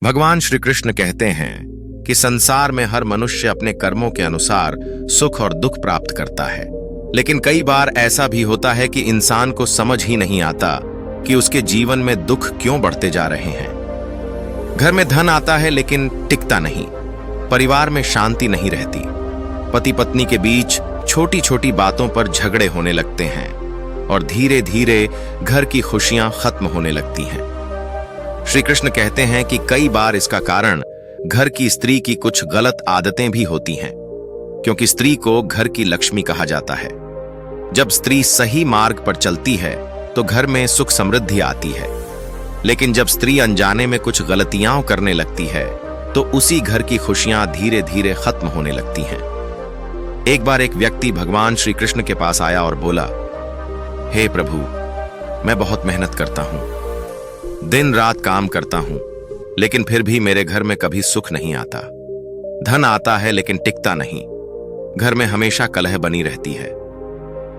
भगवान श्री कृष्ण कहते हैं कि संसार में हर मनुष्य अपने कर्मों के अनुसार सुख और दुख प्राप्त करता है, लेकिन कई बार ऐसा भी होता है कि इंसान को समझ ही नहीं आता कि उसके जीवन में दुख क्यों बढ़ते जा रहे हैं। घर में धन आता है लेकिन टिकता नहीं, परिवार में शांति नहीं रहती, पति पत्नी के बीच छोटी छोटी बातों पर झगड़े होने लगते हैं और धीरे धीरे घर की खुशियां खत्म होने लगती हैं। श्री कृष्ण कहते हैं कि कई बार इसका कारण घर की स्त्री की कुछ गलत आदतें भी होती हैं, क्योंकि स्त्री को घर की लक्ष्मी कहा जाता है। जब स्त्री सही मार्ग पर चलती है तो घर में सुख समृद्धि आती है, लेकिन जब स्त्री अनजाने में कुछ गलतियां करने लगती है तो उसी घर की खुशियां धीरे धीरे खत्म होने लगती हैं। एक बार एक व्यक्ति भगवान श्री कृष्ण के पास आया और बोला, हे प्रभु, मैं बहुत मेहनत करता हूं, दिन रात काम करता हूं, लेकिन फिर भी मेरे घर में कभी सुख नहीं आता। धन आता है लेकिन टिकता नहीं, घर में हमेशा कलह बनी रहती है।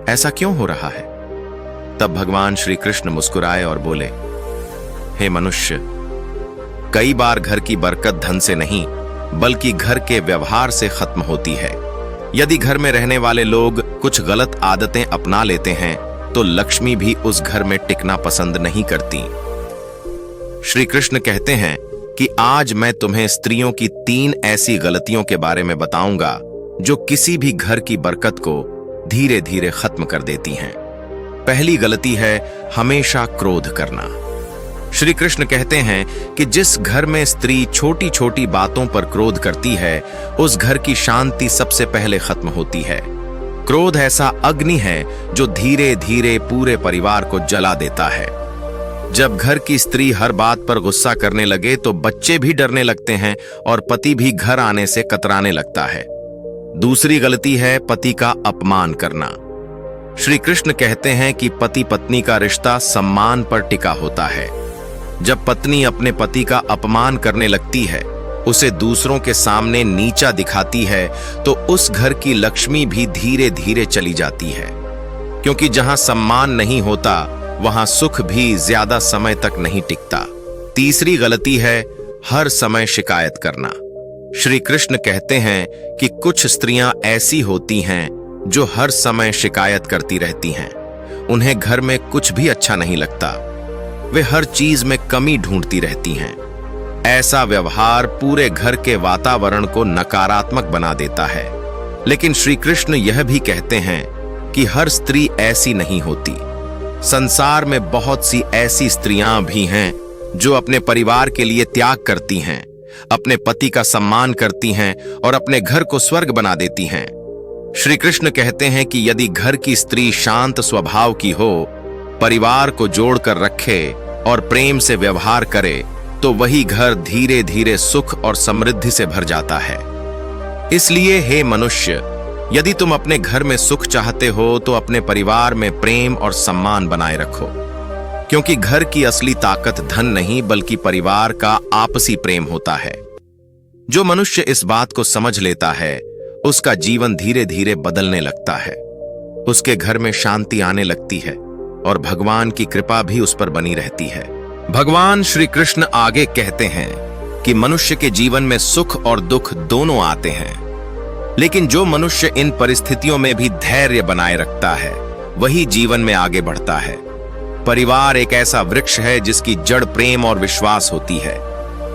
ऐसा क्यों हो रहा है? तब भगवान श्री कृष्ण मुस्कुराए और बोले, हे मनुष्य, कई बार घर की बरकत धन से नहीं बल्कि घर के व्यवहार से खत्म होती है। यदि घर में रहने वाले लोग कुछ गलत आदतें अपना लेते हैं तो लक्ष्मी भी उस घर में टिकना पसंद नहीं करती। श्री कृष्ण कहते हैं कि आज मैं तुम्हें स्त्रियों की 3 ऐसी गलतियों के बारे में बताऊंगा जो किसी भी घर की बरकत को धीरे धीरे खत्म कर देती हैं। पहली गलती है हमेशा क्रोध करना। श्री कृष्ण कहते हैं कि जिस घर में स्त्री छोटी छोटी बातों पर क्रोध करती है उस घर की शांति सबसे पहले खत्म होती है। क्रोध ऐसा अग्नि है जो धीरे धीरे पूरे परिवार को जला देता है। जब घर की स्त्री हर बात पर गुस्सा करने लगे तो बच्चे भी डरने लगते हैं और पति भी घर आने से कतराने लगता है। दूसरी गलती है पति का अपमान करना। श्री कृष्ण कहते हैं कि पति पत्नी का रिश्ता सम्मान पर टिका होता है। जब पत्नी अपने पति का अपमान करने लगती है, उसे दूसरों के सामने नीचा दिखाती है, तो उस घर की लक्ष्मी भी धीरे धीरे चली जाती है, क्योंकि जहां सम्मान नहीं होता वहां सुख भी ज्यादा समय तक नहीं टिकता। तीसरी गलती है हर समय शिकायत करना। श्री कृष्ण कहते हैं कि कुछ स्त्रियां ऐसी होती हैं जो हर समय शिकायत करती रहती हैं। उन्हें घर में कुछ भी अच्छा नहीं लगता, वे हर चीज में कमी ढूंढती रहती हैं। ऐसा व्यवहार पूरे घर के वातावरण को नकारात्मक बना देता है। लेकिन श्री कृष्ण यह भी कहते हैं कि हर स्त्री ऐसी नहीं होती। संसार में बहुत सी ऐसी स्त्रियां भी हैं जो अपने परिवार के लिए त्याग करती हैं, अपने पति का सम्मान करती हैं और अपने घर को स्वर्ग बना देती हैं। श्री कृष्ण कहते हैं कि यदि घर की स्त्री शांत स्वभाव की हो, परिवार को जोड़कर रखे और प्रेम से व्यवहार करे, तो वही घर धीरे धीरे सुख और समृद्धि से भर जाता है। इसलिए हे मनुष्य, यदि तुम अपने घर में सुख चाहते हो तो अपने परिवार में प्रेम और सम्मान बनाए रखो, क्योंकि घर की असली ताकत धन नहीं बल्कि परिवार का आपसी प्रेम होता है। जो मनुष्य इस बात को समझ लेता है उसका जीवन धीरे धीरे बदलने लगता है, उसके घर में शांति आने लगती है और भगवान की कृपा भी उस पर बनी रहती है। भगवान श्री कृष्ण आगे कहते हैं कि मनुष्य के जीवन में सुख और दुख दोनों आते हैं, लेकिन जो मनुष्य इन परिस्थितियों में भी धैर्य बनाए रखता है वही जीवन में आगे बढ़ता है। परिवार एक ऐसा वृक्ष है जिसकी जड़ प्रेम और विश्वास होती है।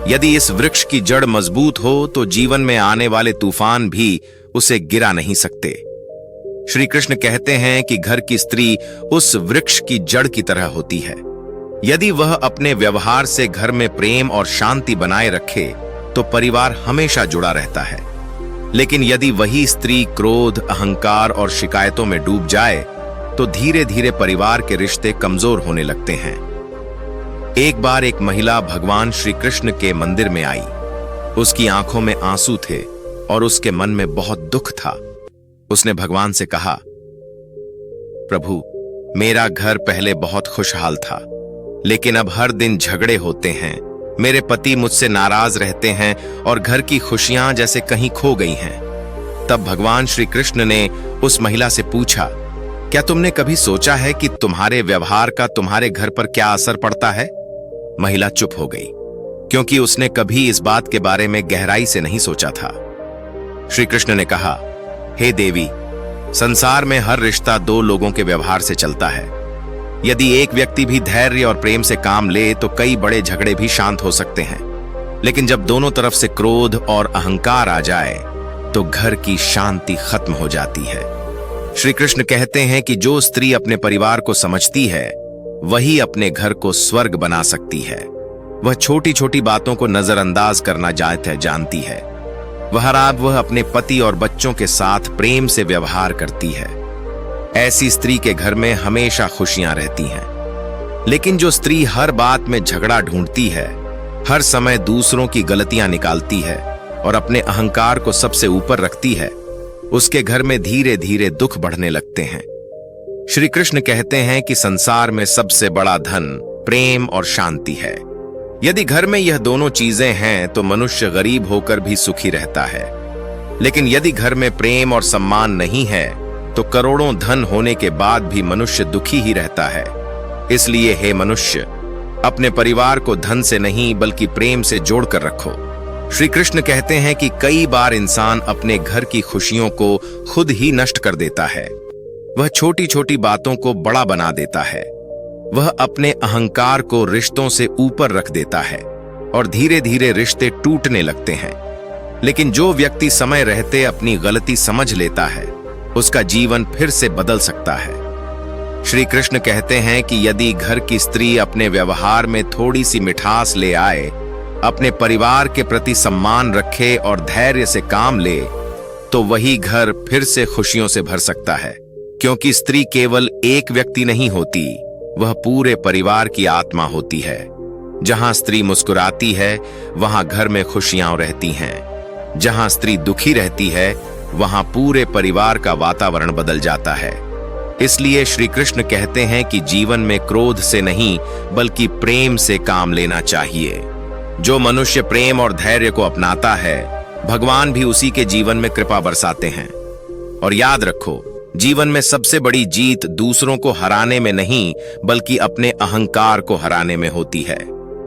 यदि इस वृक्ष की जड़ मजबूत हो तो जीवन में आने वाले तूफान भी उसे गिरा नहीं सकते। श्री कृष्ण कहते हैं कि घर की स्त्री उस वृक्ष की जड़ की तरह होती है। यदि वह अपने व्यवहार से घर में प्रेम और शांति बनाए रखे तो परिवार हमेशा जुड़ा रहता है। लेकिन यदि वही स्त्री क्रोध, अहंकार और शिकायतों में डूब जाए तो धीरे धीरे परिवार के रिश्ते कमजोर होने लगते हैं। एक बार एक महिला भगवान श्री कृष्ण के मंदिर में आई। उसकी आंखों में आंसू थे और उसके मन में बहुत दुख था। उसने भगवान से कहा, प्रभु, मेरा घर पहले बहुत खुशहाल था, लेकिन अब हर दिन झगड़े होते हैं। मेरे पति मुझसे नाराज रहते हैं और घर की खुशियां जैसे कहीं खो गई हैं। तब भगवान श्री कृष्ण ने उस महिला से पूछा, क्या तुमने कभी सोचा है कि तुम्हारे व्यवहार का तुम्हारे घर पर क्या असर पड़ता है? महिला चुप हो गई। क्योंकि उसने कभी इस बात के बारे में गहराई से नहीं सोचा था। श्री कृष्ण ने कहा, हे देवी, संसार में हर रिश्ता दो लोगों के व्यवहार से चलता है। यदि एक व्यक्ति भी धैर्य और प्रेम से काम ले तो कई बड़े झगड़े भी शांत हो सकते हैं, लेकिन जब दोनों तरफ से क्रोध और अहंकार आ जाए तो घर की शांति खत्म हो जाती है। श्री कृष्ण कहते हैं कि जो स्त्री अपने परिवार को समझती है वही अपने घर को स्वर्ग बना सकती है। वह छोटी छोटी बातों को नजरअंदाज करना जानती है। वह अपने पति और बच्चों के साथ प्रेम से व्यवहार करती है। ऐसी स्त्री के घर में हमेशा खुशियां रहती हैं। लेकिन जो स्त्री हर बात में झगड़ा ढूंढती है, हर समय दूसरों की गलतियां निकालती है और अपने अहंकार को सबसे ऊपर रखती है, उसके घर में धीरे धीरे दुख बढ़ने लगते हैं। श्री कृष्ण कहते हैं कि संसार में सबसे बड़ा धन प्रेम और शांति है। यदि घर में यह दोनों चीजें हैं तो मनुष्य गरीब होकर भी सुखी रहता है। लेकिन यदि घर में प्रेम और सम्मान नहीं है तो करोड़ों धन होने के बाद भी मनुष्य दुखी ही रहता है। इसलिए हे मनुष्य, अपने परिवार को धन से नहीं बल्कि प्रेम से जोड़कर रखो। श्री कृष्ण कहते हैं कि कई बार इंसान अपने घर की खुशियों को खुद ही नष्ट कर देता है। वह छोटी छोटी बातों को बड़ा बना देता है। वह अपने अहंकार को रिश्तों से ऊपर रख देता है और धीरे धीरे रिश्ते टूटने लगते हैं। लेकिन जो व्यक्ति समय रहते अपनी गलती समझ लेता है, उसका जीवन फिर से बदल सकता है। श्री कृष्ण कहते हैं कि यदि घर की स्त्री अपने व्यवहार में थोड़ी सी मिठास ले आए, अपने परिवार के प्रति सम्मान रखे और धैर्य से काम ले, तो वही घर फिर से खुशियों से भर सकता है। क्योंकि स्त्री केवल एक व्यक्ति नहीं होती, वह पूरे परिवार की आत्मा होती है। जहां स्त्री मुस्कुराती है वहां घर में खुशियां रहती हैं। जहां स्त्री दुखी रहती है वहां पूरे परिवार का वातावरण बदल जाता है। इसलिए श्री कृष्ण कहते हैं कि जीवन में क्रोध से नहीं बल्कि प्रेम से काम लेना चाहिए। जो मनुष्य प्रेम और धैर्य को अपनाता है, भगवान भी उसी के जीवन में कृपा बरसाते हैं। और याद रखो, जीवन में सबसे बड़ी जीत दूसरों को हराने में नहीं बल्कि अपने अहंकार को हराने में होती है।